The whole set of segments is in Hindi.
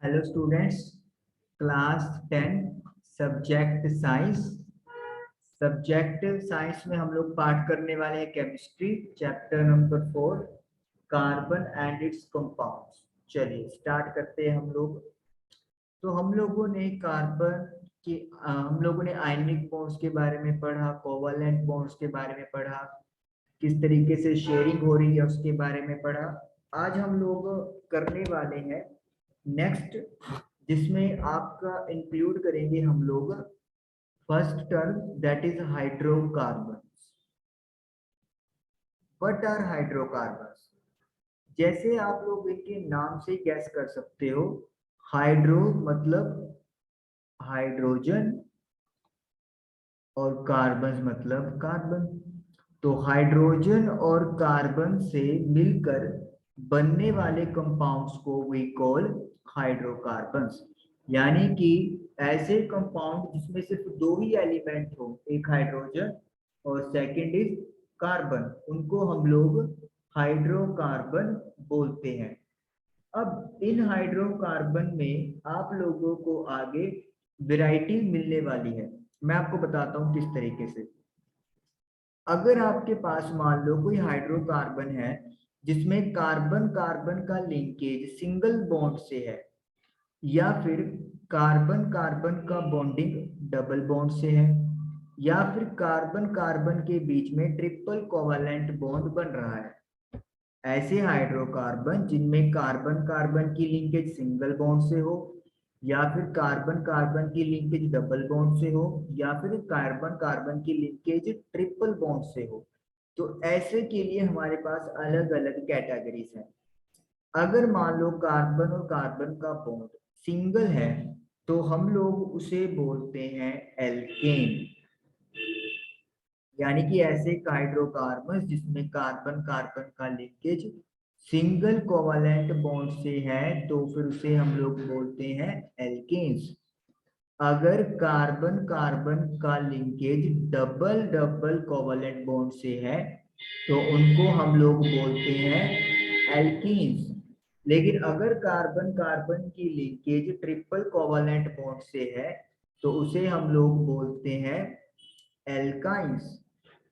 Hello students, class 10 subject science. Subject science में हम लोग पाठ करने वाले हैं chemistry, chapter number 4, carbon and it's compounds. चलिए स्टार्ट करते हैं हम लोग। तो हम लोगों ने कार्बन की हम लोगों ने आयनिक बॉन्ड्स के बारे में पढ़ा, कोवलेंट बॉन्ड्स के बारे में पढ़ा, किस तरीके से शेयरिंग हो रही है उसके बारे में पढ़ा। आज हम लोग करने वाले हैं नेक्स्ट, जिसमें आपका इंक्लूड करेंगे हम लोग first term, that is hydrocarbon. What are hydrocarbons? जैसे आप लोग इनके नाम से गैस कर सकते हो, हाइड्रो मतलब हाइड्रोजन और कार्बन मतलब कार्बन। तो हाइड्रोजन और कार्बन से मिलकर बनने वाले कंपाउंड्स को वी कॉल हाइड्रोकार्बन्स। यानी कि ऐसे कंपाउंड जिसमें सिर्फ दो ही एलिमेंट हो, एक हाइड्रोजन और सेकंड इज कार्बन, उनको हम लोग हाइड्रोकार्बन बोलते हैं। अब इन हाइड्रोकार्बन में आप लोगों को आगे वैरायटी मिलने वाली है। मैं आपको बताता हूँ किस तरीके से। अगर आपके पास मान लो कोई हाइड्रोकार्बन है जिसमें कार्बन कार्बन का लिंकेज सिंगल बॉन्ड से है, या फिर कार्बन कार्बन का बॉन्डिंग डबल बॉन्ड से है, या फिर कार्बन कार्बन के बीच में ट्रिपल कोवैलेंट बॉन्ड बन रहा है, ऐसे हाइड्रोकार्बन जिनमें कार्बन कार्बन की लिंकेज सिंगल बॉन्ड से हो, या फिर कार्बन कार्बन की लिंकेज डबल बॉन्ड से हो, या फिर कार्बन कार्बन की लिंकेज ट्रिपल बॉन्ड से हो, तो ऐसे के लिए हमारे पास अलग अलग कैटेगरीज हैं। अगर मान लो कार्बन और कार्बन का बॉन्ड सिंगल है तो हम लोग उसे बोलते हैं एल्केन। यानी कि ऐसे हाइड्रोकार्बन जिसमें कार्बन कार्बन का लिंकेज सिंगल कोवैलेंट बॉन्ड से है तो फिर उसे हम लोग बोलते हैं एल्केन्स। अगर कार्बन कार्बन का linkage double double covalent bond से है तो उनको हम लोग बोलते हैं एल्कीन्स। लेकिन अगर कार्बन कार्बन की लिंकेज ट्रिपल कोवैलेंट बॉन्ड से है तो उसे हम लोग बोलते हैं एल्काइंस।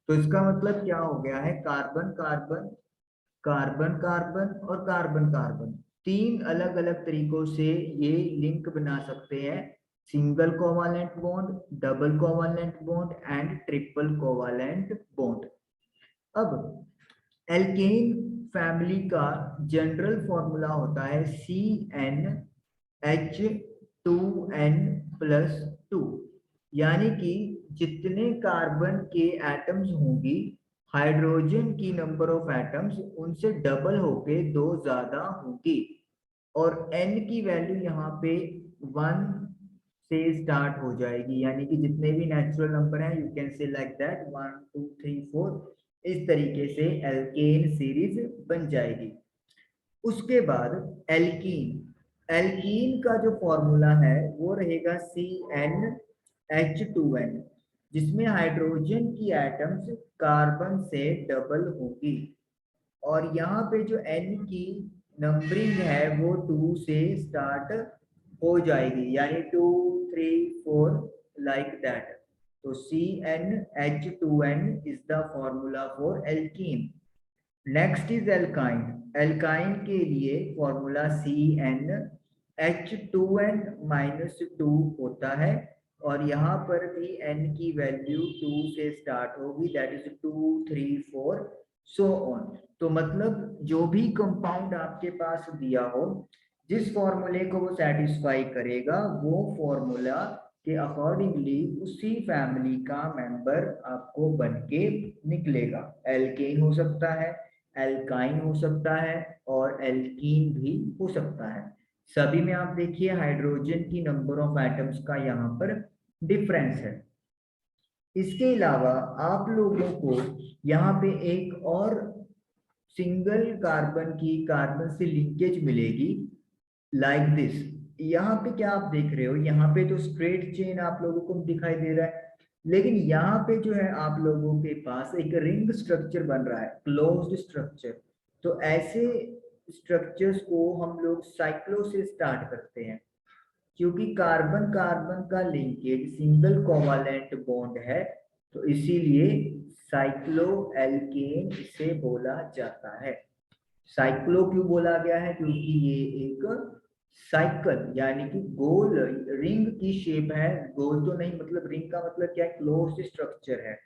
तो इसका मतलब क्या हो गया है, कार्बन कार्बन, कार्बन कार्बन और कार्बन कार्बन तीन अलग अलग तरीकों से ये लिंक बना सकते हैं, single covalent bond, double covalent bond and triple covalent bond. अब एल्केन फैमिली का जनरल फॉर्मूला होता है CnH2n+2। यानी कि जितने कार्बन के एटम्स होंगी, हाइड्रोजन की नंबर ऑफ एटम्स उनसे डबल होके दो ज्यादा होगी, और n की वैल्यू यहाँ पे 1 से स्टार्ट हो जाएगी। यानी कि जितने भी नेचुरल नंबर हैं you can say like that 1 2 3 4, इस तरीके से एल्केन सीरीज बन जाएगी। उसके बाद एल्कीन, एल्कीन का जो फॉर्मूला है वो रहेगा CnH2n, जिसमें हाइड्रोजन की एटम्स कार्बन से डबल होगी, और यहाँ पे जो n की नंबरिंग है वो 2 से स्टार्ट हो जाएगी, यानी 2 3 4 लाइक दैट। तो CnH2n is the formula for alkene. Next is alkyne. Alkyne के लिए फॉर्मूला CnH2n-2 होता है, और यहाँ पर भी n की वैल्यू 2 से स्टार्ट होगी, दैट इज 2 3 4 सो ऑन। तो मतलब जो भी कंपाउंड आपके पास दिया हो, जिस फॉर्मूले को वो सेटिस्फाई करेगा, वो फॉर्मूला के अकॉर्डिंगली उसी फैमिली का मेंबर आपको बन के निकलेगा। एल्केन हो सकता है, एल्काइन हो सकता है, और एल्कीन भी हो सकता है। सभी में आप देखिए हाइड्रोजन की नंबर ऑफ एटम्स का यहाँ पर डिफरेंस है। इसके अलावा आप लोगों को यहाँ पे एक और सिंगल कार्बन की कार्बन से लिंकेज मिलेगी लाइक दिस। यहाँ पे क्या आप देख रहे हो, यहाँ पे तो स्ट्रेट चेन आप लोगों को दिखाई दे रहा है, लेकिन यहाँ पे जो है आप लोगों के पास एक रिंग स्ट्रक्चर बन रहा है, क्लोज्ड स्ट्रक्चर। तो ऐसे स्ट्रक्चर्स को हम लोग साइक्लो से स्टार्ट करते हैं, क्योंकि कार्बन कार्बन का लिंकेज सिंगल कोवालेंट बॉन्ड है, तो इसीलिए साइक्लो एल्केन इसे बोला जाता है। साइक्लो क्यों बोला गया है? क्योंकि ये एक साइकिल यानी कि गोल रिंग की शेप है। गोल तो नहीं, मतलब रिंग का मतलब क्या है? क्लोज्ड स्ट्रक्चर है।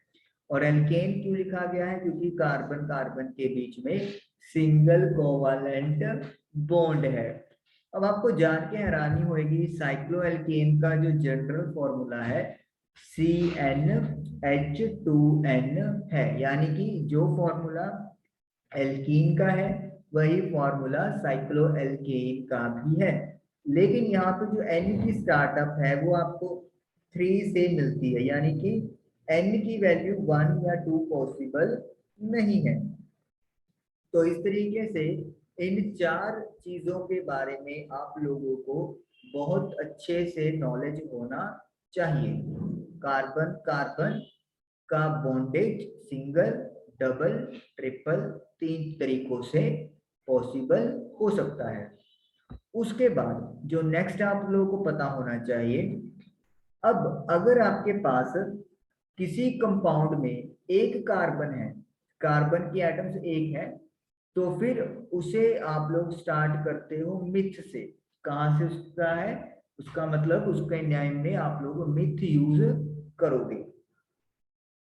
और एल्केन क्यों लिखा गया है? क्योंकि कार्बन कार्बन के बीच में सिंगल कोवालेंट बॉन्ड है। अब आपको जान के हैरानी होगी, साइक्लोएल्केन का जो जनरल फॉर्मूला है CnH2n है, यानी कि जो फॉर्मूला एल्कीन का है वही फॉर्मूला साइक्लोएल्केन का भी है। लेकिन यहाँ पे जो N की स्टार्टअप है वो आपको 3 से मिलती है, यानी कि N की वैल्यू 1 या 2 पॉसिबल नहीं है। तो इस तरीके से इन 4 चीजों के बारे में आप लोगों को बहुत अच्छे से नॉलेज होना चाहिए। कार्बन कार्बन का बॉन्डेज सिंगल, डबल, ट्रिपल 3 तरीकों से पॉसिबल हो सकता है। उसके बाद जो नेक्स्ट आप लोगों को पता होना चाहिए, अब अगर आपके पास किसी कंपाउंड में एक कार्बन है, कार्बन की एटम्स एक है, तो फिर उसे आप लोग स्टार्ट करते हो मिथ से। कहां से उसका है? उसका मतलब उसके नेम में आप लोग मिथ यूज करोगे।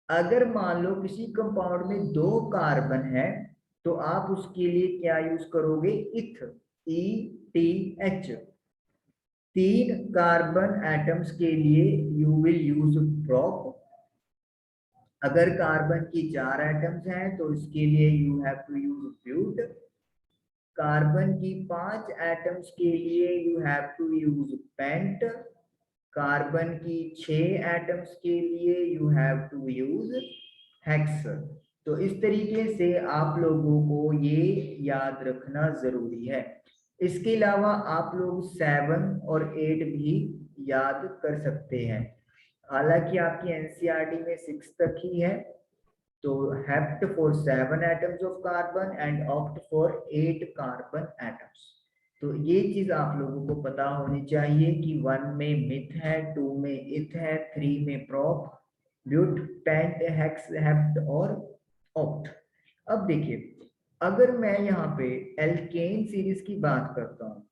अगर मान लो किसी कंपाउंड में 2 कार्बन है, तो आप उसके लिए क्या यूज करोगे? इथ, ETH। 3 कार्बन एटम्स के लिए यू विल यूज प्रोप। अगर कार्बन की 4 एटम्स हैं तो इसके लिए you have to use but. Carbon की 5 एटम्स के लिए you have to use pent. Carbon की 6 एटम्स के लिए you have to use hex. तो इस तरीके से आप लोगों को ये याद रखना जरूरी है। इसके अलावा आप लोग 7 और 8 भी याद कर सकते हैं। हालांकि आपकी एनसीईआरटी में 6 तक ही है, तो hept for 7 atoms of carbon and oct for 8 carbon atoms. तो ये चीज आप लोगों को पता होनी चाहिए कि 1 में मिथ है, 2 में इथ है, 3 में prop, but, pent, hex, hept और ऑक्ट। अब देखिए, अगर मैं यहाँ पे एल्केन सीरीज की बात करता हूँ,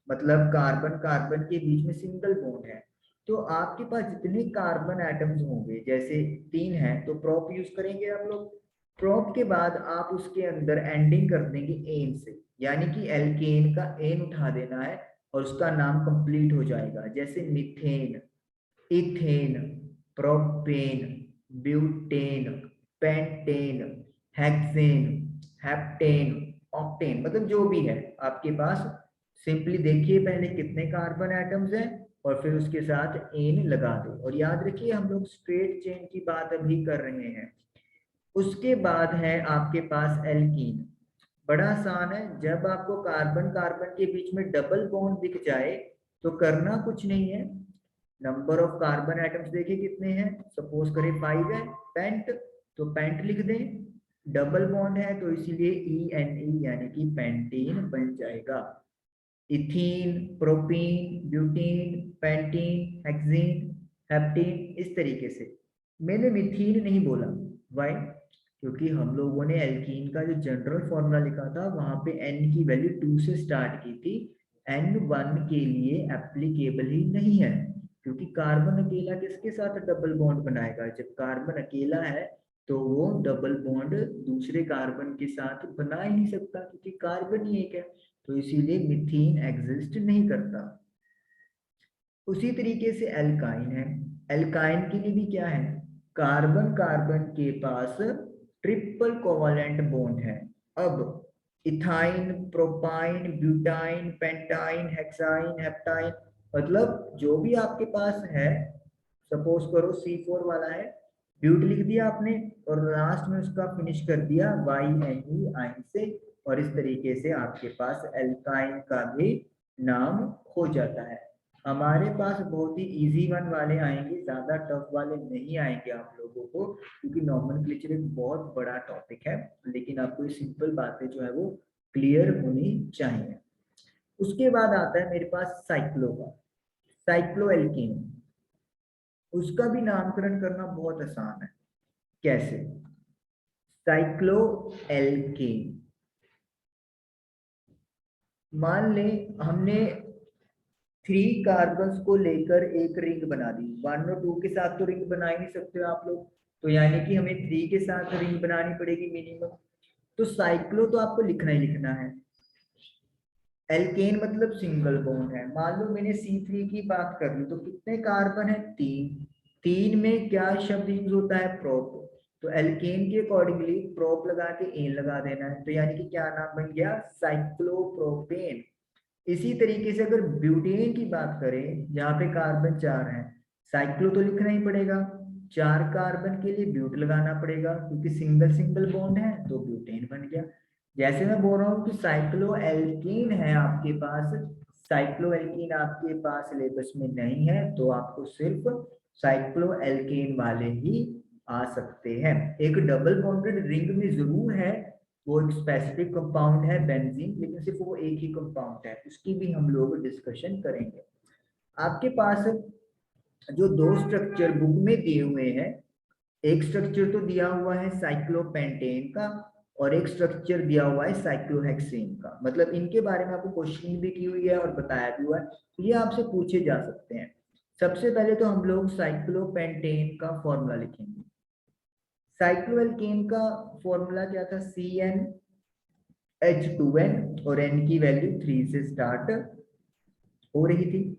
मतलब कार्बन कार्बन के बीच में सिंगल बॉन्ड है, तो आपके पास जितने कार्बन एटम्स होंगे, जैसे 3 हैं तो प्रोप यूज करेंगे आप लोग। प्रोप के बाद आप उसके अंदर एंडिंग कर देंगे एन से, यानी कि एल्केन का एन उठा देना है और उसका नाम कंप्लीट हो जाएगा। जैसे methane, ethane, propane, butane, pentane, hexane, heptane, octane, मतलब जो भी है आपके पास। सिंपली देखिए पहले कितने कार्बन एटम्स हैं और फिर उसके साथ एन लगा दो। और याद रखिए हम लोग स्ट्रेट चेन की बात अभी कर रहे हैं। उसके बाद है आपके पास एल्कीन। बड़ा आसान है, जब आपको कार्बन कार्बन के बीच में डबल बॉन्ड दिख जाए तो करना कुछ नहीं है। नंबर ऑफ कार्बन एटम्स देखिए कितने हैं, सपोज करें 5 है, पेंट, तो पेंट लिख दें। डबल बॉन्ड है तो इसीलिए ENE यानी कि पेंटीन बन जाएगा। Ethene, propene, butene, pentene, hexene, heptene, इस तरीके से। मैंने मिथीन नहीं बोला, वाई? क्योंकि हम लोगों ने एल्कीन का जो जनरल फॉर्मूला लिखा था वहां पे N की वैल्यू 2 से स्टार्ट की थी। N1 के लिए एप्लीकेबल ही नहीं है, क्योंकि कार्बन अकेला किसके साथ डबल बॉन्ड बनाएगा? जब कार्बन अकेला है तो वो डबल बॉन्ड दूसरे कार्बन के साथ बना ही नहीं सकता, क्योंकि कार्बन ही एक है। तो इसीलिए मिथीन एग्जिस्ट नहीं करता। उसी तरीके से एल्काइन है। एल्काइन के लिए भी क्या है? कार्बन कार्बन के पास ट्रिपल कोवालेंट बॉन्ड है। अब ethyne, propyne, butyne, pentyne, hexyne, heptyne, मतलब जो भी आपके पास है, सपोज करो C4 वाला है, ब्यूट लिख दिया आपने और लास्ट में उसका फिनिश कर दिया YNE आइन से, और इस तरीके से आपके पास एल्काइन का भी नाम हो जाता है। हमारे पास बहुत ही इजी वन वाले आएंगे, ज्यादा टफ वाले नहीं आएंगे आप लोगों को, क्योंकि नॉमेनक्लेचर एक बहुत बड़ा टॉपिक है। लेकिन आपको ये सिंपल बातें जो है वो क्लियर होनी चाहिए। उसके बाद आता है मेरे पास साइक्लो का, साइक्लोएल्केन। उसका भी नामकरण करना बहुत आसान है। कैसे? साइक्लोएल्केन, मान लें हमने 3 कार्बन्स को लेकर एक रिंग बना दी। 1 और 2 के साथ तो रिंग बना ही नहीं सकते आप लोग, तो यानी कि हमें 3 के साथ रिंग बनानी पड़ेगी मिनिमम। तो साइक्लो तो आपको लिखना ही लिखना है। एल्केन मतलब सिंगल बॉन्ड है। मान लो मैंने C3 की बात कर ली, तो कितने कार्बन है? 3। 3 में क्या शब्द यूज होता है? प्रोप। तो एल्केन के अकॉर्डिंगली प्रोप लगा के एन लगा देना है, तो यानी कि क्या नाम बन गया? साइक्लोप्रोपेन। इसी तरीके से अगर ब्यूटेन की बात करें, जहाँ पे कार्बन 4 है, साइक्लो तो लिखना ही पड़ेगा, 4 कार्बन के लिए ब्यूट लगाना पड़ेगा, क्योंकि सिंगल सिंगल बॉन्ड है तो ब्यूटेन बन गया। जैसे मैं बोल रहा हूँ कि साइक्लोएल्कीन है आपके पास, साइक्लोएल्कीन आपके पास सिलेबस में नहीं है, तो आपको सिर्फ साइक्लोएल्केन वाले ही आ सकते हैं। एक डबल बॉन्डेड रिंग में जरूर है, वो एक स्पेसिफिक कंपाउंड है बेंजीन, लेकिन सिर्फ वो एक ही कंपाउंड है, उसकी भी हम लोग डिस्कशन करेंगे। आपके पास जो 2 स्ट्रक्चर बुक में दिए हुए हैं, एक स्ट्रक्चर तो दिया हुआ है साइक्लोपेंटेन का, और एक स्ट्रक्चर दिया हुआ है साइक्लोहेक्सेन का। मतलब इनके बारे में आपको क्वेश्चन भी की हुई है और बताया भी हुआ है, तो ये आपसे पूछे जा सकते हैं। सबसे पहले तो हम लोग साइक्लोपेंटेन का फॉर्मूला लिखेंगे। साइक्लोएल्केन का फॉर्मूला क्या था? CnH2n, और n की वैल्यू 3 से स्टार्ट हो रही थी।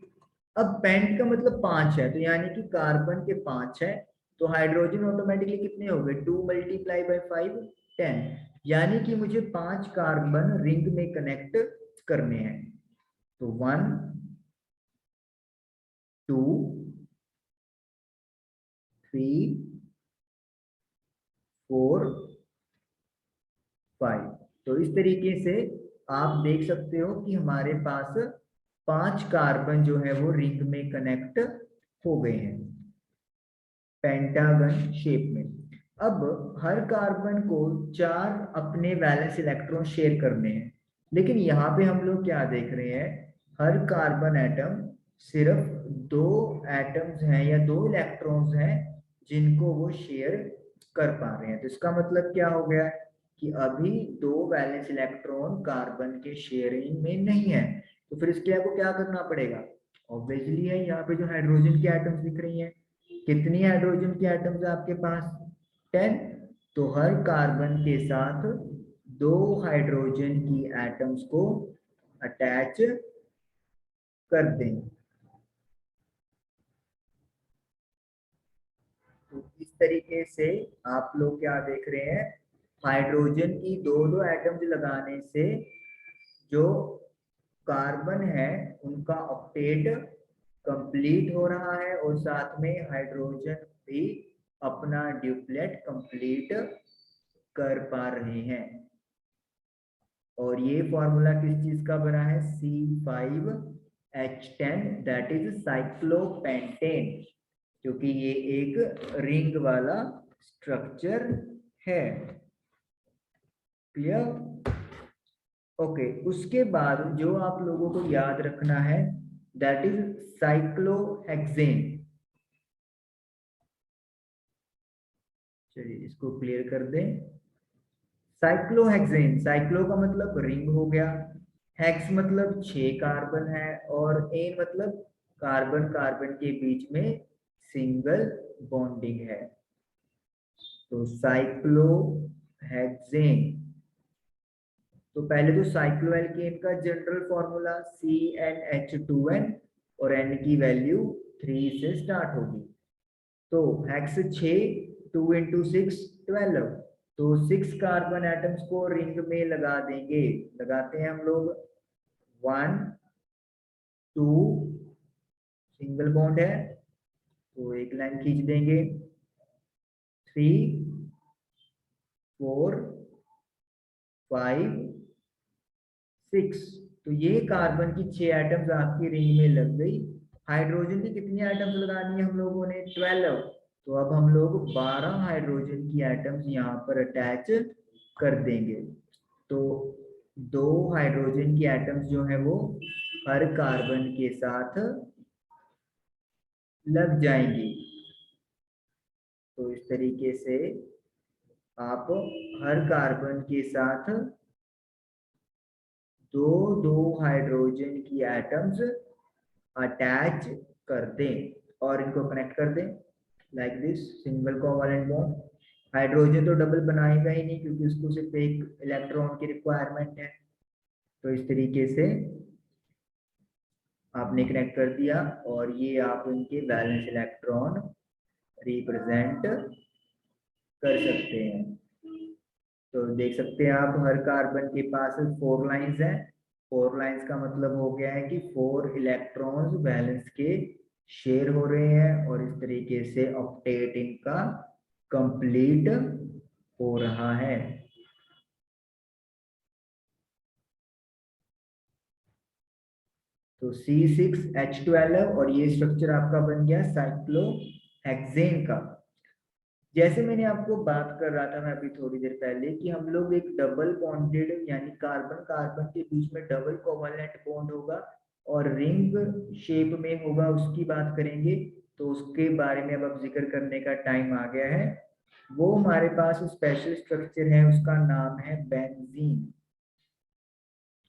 अब पेंट का मतलब 5 है, तो यानी कि कार्बन के 5 है, तो हाइड्रोजन ऑटोमेटिकली कितने हो गए? 2 मल्टीप्लाई बाई 5, 10। यानी कि मुझे 5 कार्बन रिंग में कनेक्ट करने हैं। तो 1 2 3 4 5। तो इस तरीके से आप देख सकते हो कि हमारे पास 5 कार्बन जो है वो रिंग में कनेक्ट हो गए हैं पेंटागन शेप में। अब हर कार्बन को 4 अपने वैलेंस इलेक्ट्रॉन शेयर करने हैं, लेकिन यहाँ पे हम लोग क्या देख रहे हैं? हर कार्बन एटम सिर्फ 2 एटम्स हैं या 2 इलेक्ट्रॉन्स हैं जिनको वो शेयर कर पा रहे हैं। तो इसका मतलब क्या हो गया कि अभी 2 वैलेंस इलेक्ट्रॉन कार्बन के शेयरिंग में नहीं है। तो फिर इसके लिए आपको क्या करना पड़ेगा? ऑब्वियसली है, यहाँ पे जो हाइड्रोजन की एटम्स दिख रही हैं, कितनी हाइड्रोजन की एटम्स है आपके पास? 10। तो हर कार्बन के साथ 2 हाइड्रोजन की एटम्स को अटैच कर दें। तो इस तरीके से आप लोग क्या देख रहे हैं? हाइड्रोजन की 2 एटम्स लगाने से जो कार्बन है उनका ऑक्टेट कंप्लीट हो रहा है, और साथ में हाइड्रोजन भी अपना ड्यूप्लेट कंप्लीट कर पा रहे हैं। और ये फॉर्मूला किस चीज का बना है? C5H10, दैट इज साइक्लोपेंटेन, क्योंकि ये एक रिंग वाला स्ट्रक्चर है। क्लियर? ओके, उसके बाद जो आप लोगों को याद रखना है, दैट इज साइक्लोहेक्सेन। चलिए इसको क्लियर कर दें। साइक्लोहेक्सेन, साइक्लो का मतलब रिंग हो गया, हेक्स मतलब 6 कार्बन है, और एन मतलब कार्बन कार्बन के बीच में सिंगल बॉन्डिंग है। तो साइक्लोहेक्सेन, तो पहले तो साइक्लोएल्केन का जनरल फॉर्मूला CnH2n, और n की वैल्यू 3 से स्टार्ट होगी। तो हेक्स 6, 2 इंटू 6 12। तो 6 कार्बन एटम्स को रिंग में लगा देंगे, लगाते हैं हम लोग। 1 2, सिंगल बॉन्ड है तो एक लाइन खींच देंगे। 3 4 5 6। तो ये कार्बन की 6 एटम्स आपकी रिंग में लग गई। हाइड्रोजन की कितनी एटम्स लगानी है हम लोगों ने? 12। तो अब हम लोग 12 हाइड्रोजन की एटम्स यहाँ पर अटैच कर देंगे। तो दो हाइड्रोजन की एटम्स जो है वो हर कार्बन के साथ लग जाएंगी। तो इस तरीके से आप हर कार्बन के साथ दो दो हाइड्रोजन की एटम्स अटैच कर दें और इनको कनेक्ट कर दें like this single covalent bond. Hydrogen तो डबल बनाएगा ही नहीं क्योंकि उसको सिर्फ एक इलेक्ट्रॉन की रिक्वायरमेंट है। तो इस तरीके से आपने कनेक्ट कर दिया और ये आप इनके वैलेंस इलेक्ट्रॉन रिप्रेजेंट कर सकते हैं। तो देख सकते हैं आप हर कार्बन के पास 4 लाइंस हैं। 4 लाइंस का मतलब हो गया है कि 4 इलेक्ट्रॉन्स वैलेंस के शेयर हो रहे हैं और इस तरीके से ऑक्टेट इनका कंप्लीट हो रहा है। तो C6H12 और ये स्ट्रक्चर आपका बन गया साइक्लोहेक्सेन का। जैसे मैंने आपको बात कर रहा था मैं अभी थोड़ी देर पहले कि हम लोग एक डबल बॉन्डेड यानी कार्बन कार्बन के बीच में डबल कोवैलेंट बॉन्ड होगा और रिंग शेप में होगा, उसकी बात करेंगे। तो उसके बारे में अब जिक्र करने का टाइम आ गया है। वो हमारे पास स्पेशल स्ट्रक्चर है, उसका नाम है बेंजीन।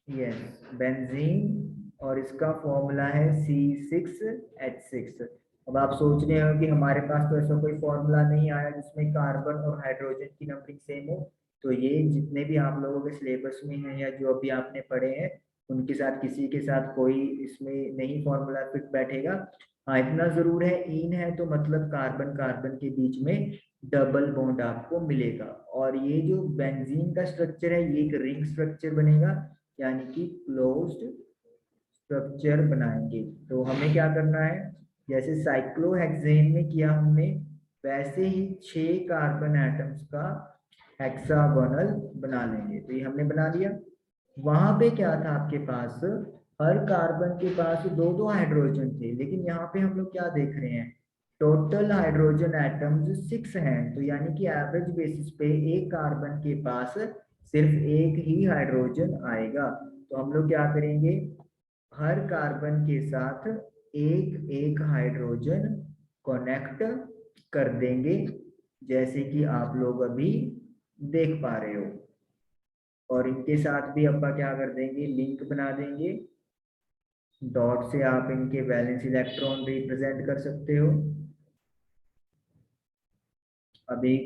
Yes, benzene. और इसका फॉर्मूला है C6H6। अब आप सोच रहे हो कि हमारे पास तो ऐसा कोई फॉर्मूला नहीं आया जिसमें कार्बन और हाइड्रोजन की नंबरिंग सेम हो। तो ये जितने भी आप लोगों के सिलेबस में हैं या जो अभी आपने पढ़े हैं उनके साथ किसी के साथ कोई इसमें नहीं फॉर्मूला फिट बैठेगा। हाँ, इतना जरूर है, इन है तो मतलब कार्बन कार्बन के बीच में डबल बॉन्ड आपको मिलेगा। और ये जो बेंजीन का स्ट्रक्चर है ये एक रिंग स्ट्रक्चर बनेगा यानी कि क्लोज्ड स्ट्रक्चर बनाएंगे। तो हमें क्या करना है, जैसे साइक्लोहेक्सेन में किया हमने वैसे ही 6 कार्बन एटम्स का हेक्सागोनल बना लेंगे। तो ये हमने बना लिया। वहां पे क्या था आपके पास, हर कार्बन के पास दो दो हाइड्रोजन थे, लेकिन यहाँ पे हम लोग क्या देख रहे हैं, टोटल हाइड्रोजन एटम्स 6 हैं। तो यानी कि एवरेज बेसिस पे एक कार्बन के पास सिर्फ एक ही हाइड्रोजन आएगा। तो हम लोग क्या करेंगे, हर कार्बन के साथ एक एक हाइड्रोजन कनेक्ट कर देंगे, जैसे कि आप लोग अभी देख पा रहे हो। और इनके साथ भी अपा क्या कर देंगे, लिंक बना देंगे। डॉट से आप इनके वैलेंस इलेक्ट्रॉन रिप्रेजेंट कर सकते हो। अभी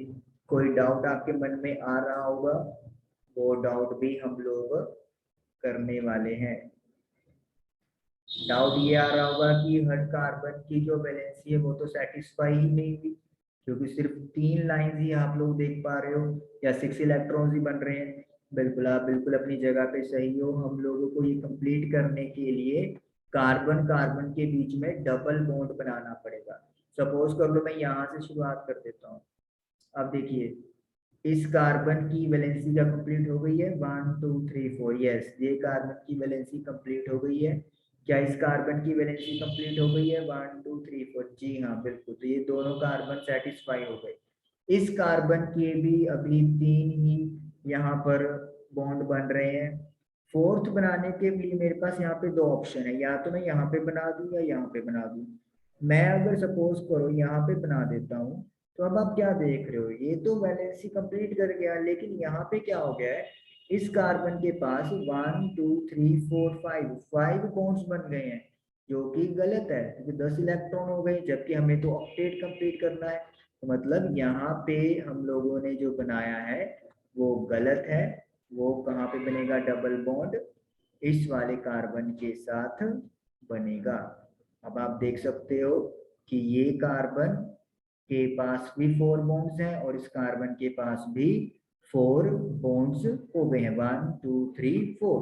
कोई डाउट आपके मन में आ रहा होगा, वो डाउट भी हम लोग करने वाले हैं। डाउट ये आ रहा होगा कि हर कार्बन की जो वैलेंसी है वो तो सेटिस्फाई ही नहीं हुई, क्योंकि सिर्फ 3 लाइन ही आप लोग देख पा रहे हो या 6 इलेक्ट्रॉन्स ही बन रहे हैं। बिल्कुल, आप बिल्कुल अपनी जगह पे सही हो। हम लोगों को ये कंप्लीट करने के लिए कार्बन कार्बन के बीच में डबल बॉन्ड बनाना पड़ेगा। सपोज कर लो मैं यहाँ से शुरुआत कर देता हूँ। अब देखिए, इस कार्बन की वैलेंसी क्या कंप्लीट हो गई है, 1 2 3 4। यस, ये कार्बन की वैलेंसी कंप्लीट हो गई है। क्या इस कार्बन की वैलेंसी कंप्लीट हो गई है, 1 2 3 4? जी हाँ, बिल्कुल। तो ये दोनों कार्बन सेटिस्फाई हो गए। इस कार्बन के भी अभी 3 ही यहाँ पर बॉन्ड बन रहे हैं। फोर्थ बनाने के लिए मेरे पास यहाँ पे 2 ऑप्शन है, या तो मैं यहाँ पे बना दूं या यहाँ पे बना दूं। मैं अगर सपोज करो यहाँ पे बना देता हूँ, तो अब आप क्या देख रहे हो, ये तो वैलेंसी कंप्लीट कर गया, लेकिन यहाँ पे क्या हो गया है, इस कार्बन के पास 1 2 3 4 5 बॉन्ड्स बन गए हैं, जो कि गलत है क्योंकि 10 इलेक्ट्रॉन हो गए, जबकि हमें तो ऑक्टेट कंप्लीट करना है। तो मतलब यहाँ पे हम लोगों ने जो बनाया है वो गलत है। वो कहाँ पे बनेगा डबल बॉन्ड, इस वाले कार्बन के साथ बनेगा। अब आप देख सकते हो कि ये कार्बन के पास भी 4 बॉन्ड्स हैं और इस कार्बन के पास भी 4 बॉन्ड्स हो गए हैं, 1 2 3 4।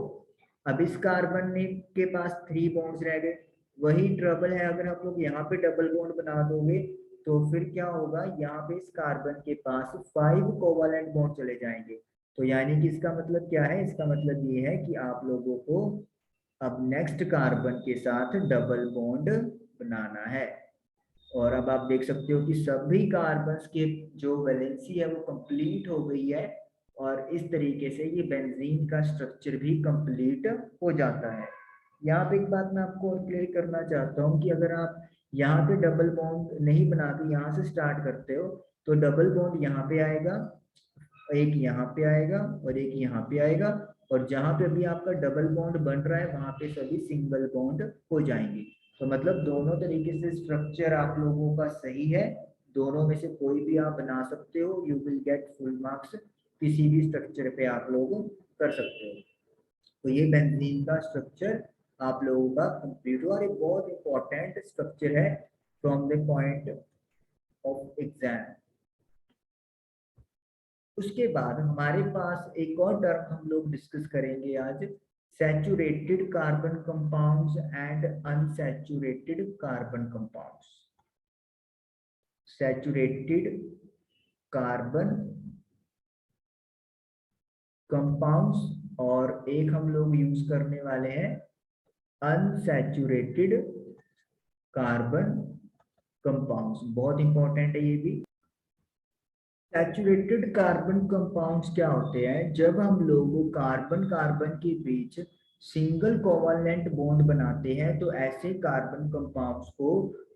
अब इस कार्बन में के पास 3 बॉन्ड्स रह गए। वही ट्रबल है, अगर आप लोग यहाँ पे डबल बॉन्ड बना दोगे तो फिर क्या होगा, यहाँ पे इस कार्बन के पास 5 कोवैलेंट बॉन्ड चले जाएंगे। तो यानी कि इसका मतलब क्या है, इसका मतलब ये है कि आप लोगों को अब नेक्स्ट कार्बन के साथ डबल बॉन्ड बनाना है। और अब आप देख सकते हो कि सभी कार्बन्स के जो वैलेंसी है वो कंप्लीट हो गई है। और इस तरीके से ये बेंजीन का स्ट्रक्चर भी कंप्लीट हो जाता है। यहाँ पे एक बात मैं आपको और क्लियर करना चाहता हूँ कि अगर आप यहाँ पे डबल बॉन्ड नहीं बना के यहाँ से स्टार्ट करते हो तो डबल बॉन्ड यहाँ पे आएगा, एक यहाँ पे आएगा और एक यहाँ पे आएगा, और जहाँ पे अभी आपका डबल बॉन्ड बन रहा है वहां पे सभी सिंगल बॉन्ड हो जाएंगे। तो मतलब दोनों तरीके से स्ट्रक्चर आप लोगों का सही है, दोनों में से कोई भी आप बना सकते हो, you will get full marks, किसी भी स्ट्रक्चर पे आप लोग कर सकते हो। तो ये बेंजीन का स्ट्रक्चर आप लोगों का कंप्लीट हुआ और ये बहुत इंपॉर्टेंट स्ट्रक्चर है from the point of exam. उसके बाद हमारे पास एक और टर्म हम लोग डिस्कस करेंगे आज, saturated carbon compounds and unsaturated carbon compounds. Saturated carbon compounds और एक हम लोग यूज करने वाले हैं अनसैचुरेटेड कार्बन कंपाउंड्स, बहुत इंपॉर्टेंट है ये भी। सैचुरेटेड कार्बन कंपाउंड्स क्या होते हैं, जब हम लोग कार्बन कार्बन के बीच सिंगल कोवैलेंट बॉन्ड बनाते हैं तो ऐसे कार्बन कंपाउंड्स को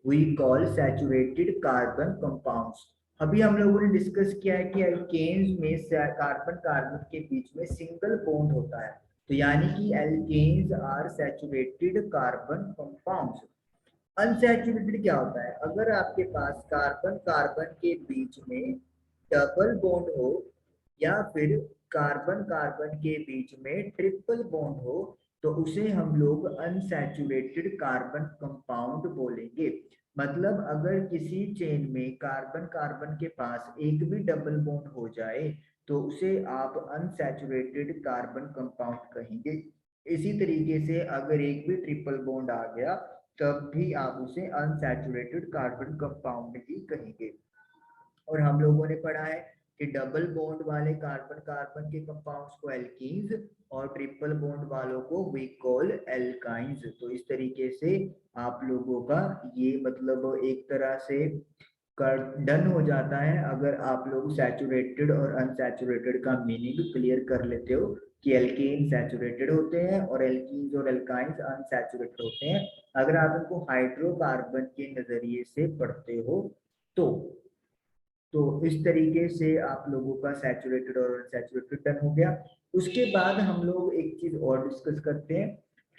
we call saturated carbon compounds. अभी हम लोगों ने डिस्कस किया है कि एल्केन्स में कार्बन कार्बन के बीच में सिंगल बॉन्ड होता है, तो यानी कि alkanes are saturated carbon compounds. Unsaturated क्या होता है, अगर आपके पास कार्बन कार्बन के बीच में डबल बॉन्ड हो या फिर कार्बन कार्बन के बीच में ट्रिपल बॉन्ड हो तो उसे हम लोग अनसैचुरेटेड कार्बन कंपाउंड बोलेंगे। मतलब अगर किसी चेन में कार्बन कार्बन के पास एक भी डबल बॉन्ड हो जाए तो उसे आप अनसैचुरेटेड कार्बन कंपाउंड कहेंगे। इसी तरीके से अगर एक भी ट्रिपल बॉन्ड आ गया तब भी आप उसे अनसैचुरेटेड कार्बन कंपाउंड ही कहेंगे। और हम लोगों ने पढ़ा है कि डबल बॉन्ड वाले कार्बन कार्बन के कंपाउंड्स को एल्कीन्स और ट्रिपल बॉन्ड वालों को वी कॉल एल्काइंस। तो इस तरीके से आप लोगों का ये मतलब एक तरह से डन हो जाता है अगर आप लोग सैचुरेटेड और अनसैचुरेटेड का मीनिंग क्लियर कर लेते हो कि एल्केन सैचुरेटेड होते हैं और एल्कीन्स और एल्काइंस अनसैचुरेटेड होते हैं। अगर आप इनको हाइड्रोकार्बन के नजरिए से पढ़ते हो तो इस तरीके से आप लोगों का सैचुरेटेड और अनसैचुरेटेड डन हो गया। उसके बाद हम लोग एक चीज और डिस्कस करते हैं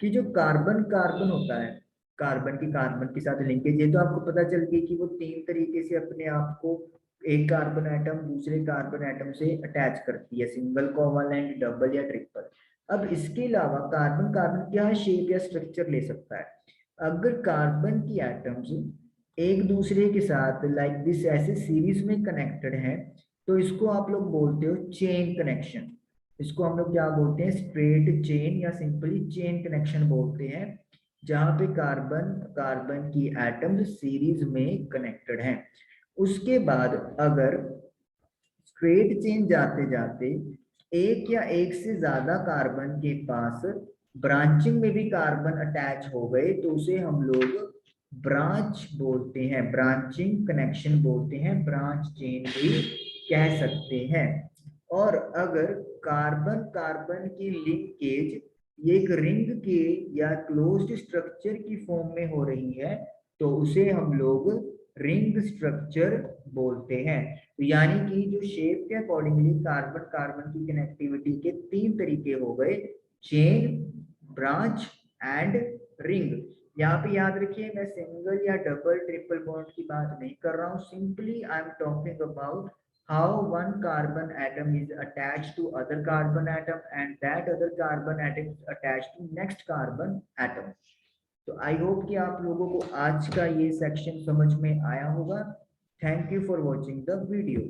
कि जो कार्बन कार्बन होता है, कार्बन की कार्बन के साथ लिंकेज, ये तो आपको पता चल गई कि वो तीन तरीके से अपने आप को एक कार्बन एटम दूसरे कार्बन एटम से अटैच करती है, सिंगल कोवैलेंट, डबल या ट्रिपल। अब इसके अलावा कार्बन कार्बन क्या शेप या स्ट्रक्चर ले सकता है, अगर कार्बन की एटम्स एक दूसरे के साथ लाइक दिस ऐसे सीरीज में कनेक्टेड हैं तो इसको आप लोग बोलते हो चेन कनेक्शन। इसको हम लोग क्या बोलते हैं, स्ट्रेट चेन या सिंपली चेन कनेक्शन बोलते हैं, जहां पे कार्बन कार्बन की एटम्स सीरीज में कनेक्टेड हैं। उसके बाद अगर स्ट्रेट चेन जाते जाते एक या एक से ज्यादा कार्बन के पास ब्रांचिंग में भी कार्बन अटैच हो गए तो उसे हम लोग ब्रांच बोलते हैं, ब्रांचिंग कनेक्शन बोलते हैं, ब्रांच चेन भी कह सकते हैं। और अगर कार्बन कार्बन की लिंकेज एक रिंग के या क्लोज्ड स्ट्रक्चर की फॉर्म में हो रही है तो उसे हम लोग रिंग स्ट्रक्चर बोलते हैं। तो यानी कि जो शेप के अकॉर्डिंगली कार्बन कार्बन की कनेक्टिविटी के तीन तरीके हो गए, चेन, ब्रांच एंड रिंग। यहाँ पे याद रखिए मैं सिंगल या डबल ट्रिपल बॉन्ड की बात नहीं कर रहा हूँ, simply I am talking about how one carbon atom is attached to other carbon atom and that other carbon atom is attached to next carbon atom। तो आई होप कि आप लोगों को आज का ये सेक्शन समझ में आया होगा। Thank you for watching the video.